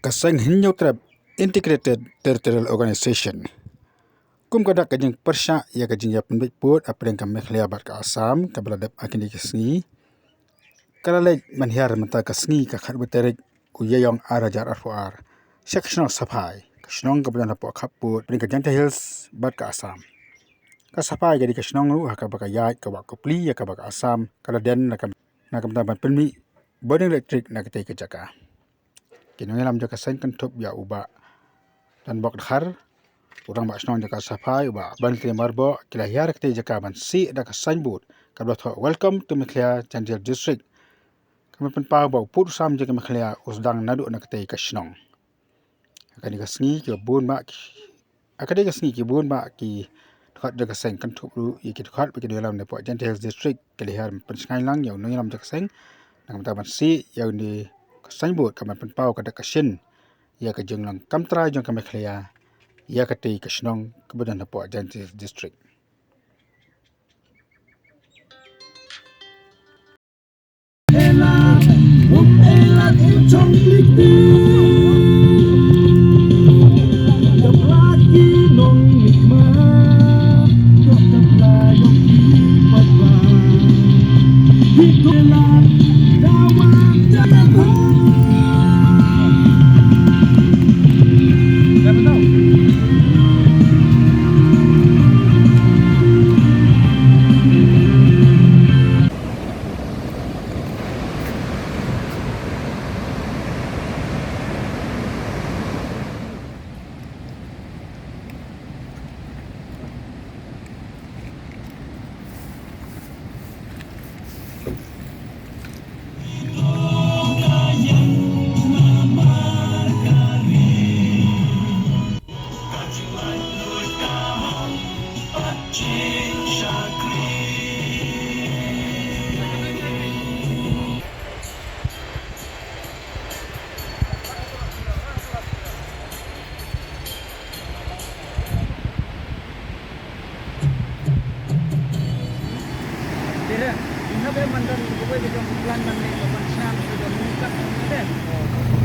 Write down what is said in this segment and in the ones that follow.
Kasang Hinyo Trap Integrated Territorial Organization. Kum kadak kajing persya ya kajing ya penbik put apa yang kami khliabat ke Asam kabeladap akin di kesngi. Kalalek manhiar mentah kesngi kakhat beterik kuyayong arajar arfuar. Sectional sapai kesnong kebetulan lapok kaput pening kajanta hills bat ke Asam. Kasapai jadi kesnong ru haka baka yait ke wak kupli ya ke baka Asam kaladen nakam taban penmi boarding electric nak ketai kejaka. Kinong lam jaka sen kentup ya uba dan bok dhar urang bak snong jaka sapai uba ban kli marbo kila hiar ketai jaka ban si dak signboard kabla tho welcome to Mekhlea Chandial district. Kami penpau bau put sam jaka Mekhlea usdang nadu nak ketai kasnong. Akan dikasngi ke bun bak akan dikasngi ke bun bak ki dekat jaka sen kentup ru iki dekat bagi dalam Nepal Chandial district kila hiar pensngai lang yang nong lam jaka sen nak taban si yang di signboard kami penpau kada kasin ya ke jenglang kamtra jong kami Mekhlea ya ketai kasnong kebetulan Nepal Chandial district.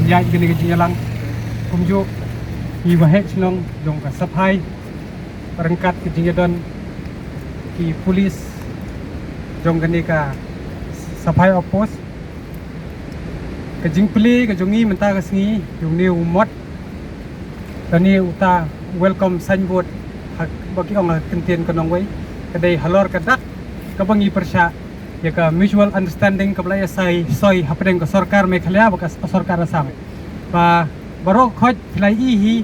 Penjajah kena kerja jalan kumjuk iwahek senong dong ka sapai perangkat kerja don ki polis dong kena ka sapai opos kejing peli kejongi mentah kesngi yung ni umot tani uta welcome signboard hak bagi orang kentian kenong wei kedai halor kadak kabangi persya ya ka mutual understanding kabla ya soi hapdeng ka sarkar Mekhlea baka sarkar Asam ba barok khoj lai hi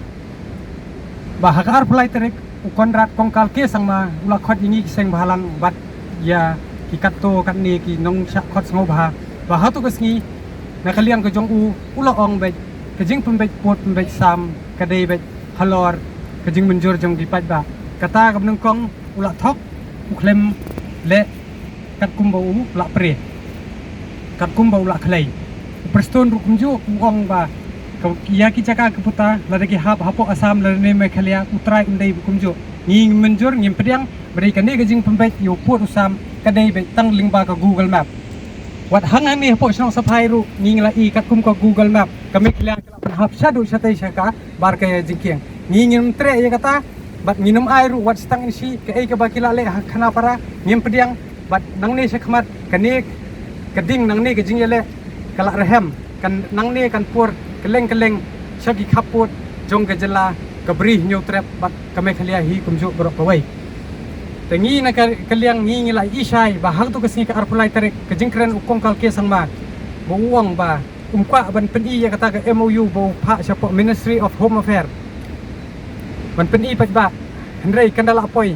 ba hakar pulai terek konrat kongkal ke sangma ula khoj ini seng bahalang bat ya ki katto katni ki nong syak khoj ngo ba hatu kesngi na kaliang ke jong ula ong be kejing pembek pot pembek sam kadai be halor kejing menjur jong dipat ba kata kabneng kong ula thok uklem le kat kumbau la pre kat kumbau la khlai preston ru kumju uong ba ya ki caka keputa la dagi hapok Asam la ne Mekhlea utrai undai kumju nging menjur ngim pediang beri kane gajing pembek yo put usam kadai be tang lingba ka Google Map wat hang ni hapok snong sapai ru nging la i kat kum ka Google Map ka Mekhlea kala penhap syadu syatai syaka bar ka jingkiang ngingim tre ya kata bat minum air wat stang isi ke ka bakila le khana para ngim pediang bat nang ni sekmat kanik keding nang ni kejing yele kalak rehem kan nang ni kan pur keleng syagi kaput jong kejela kebrih nyu trap bat ka Mekhlea hi kumjuk berok pawai tengi na kaliang ngi la isai bahang tu kesni ka arpulai tarik kejing keren ukong kalke sangma buang ba umka ban peni ya kata ka MOU bo pha siapa Ministry of Home Affairs ban peni pat ba hendrai kandala apoi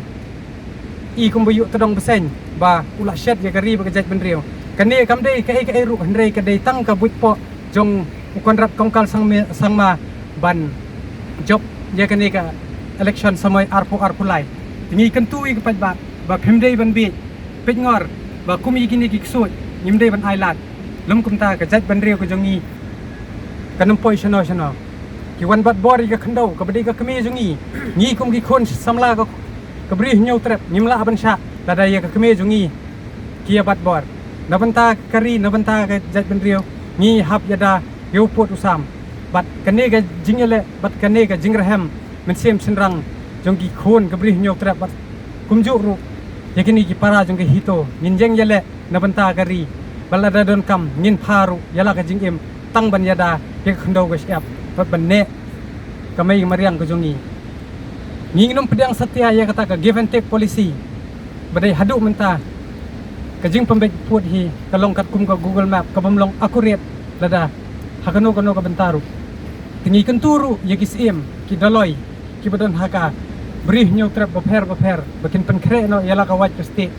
i kumbuyu tedong beseng ba ulah syat ya kari bagajat benriu kani kamdei kai ru hendrai kadai tang ka buitpo jong ukonrat kongkal sangma ban job ya kani ka election samai arpulai tingi kentui kepat ba phemdei ban bi pengor ba kumi kini kiksut nyimdei ban ailat lum kumta ka jat benriu ka jongi kanam poi shano ki wan bat bori ka khandau ka badi ka kami jongi ngi kum ki khon samla ka kebrih nyau trap nyimla ban sya lada ya ka kami jongi kia bat bor nabanta kari nabanta ka jat benriu ngi hap yada yo pot usam bat kane ga jingele bat kane ga jingraham men sem senrang jongki khon kabri nyok trap bat kumjuk ru yakini ki para jongki hito ninjeng yele na banta gari balada don kam ngin paru yala ka jingem tang ban yada ke khndau ga siap bat banne kamai mariang ka jongi nginum pedang setia ya kata ka give and take policy badai hadu menta kajing pembek puat hi kalong kat kum ka Google Map ka bamlong akurat lada hakano ka bentaru tingi kenturu ya kisiem ki daloi ki badon haka brih nyok trap baper bakin penkre no yala ka waj pasti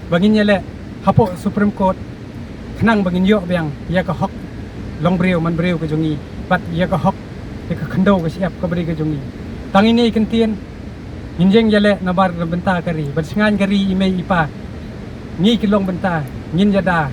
bangin yele hapo Supreme Court kenang bangin yo biang ya ka hok long breu man breu ka jongi bat ya ka hok ya ka khandau ka siap ka beri ka jongi tangini kentien Ninjeng yale nabar benta kari, bersengan kari ime ipa, ni kilong benta, ngin jada,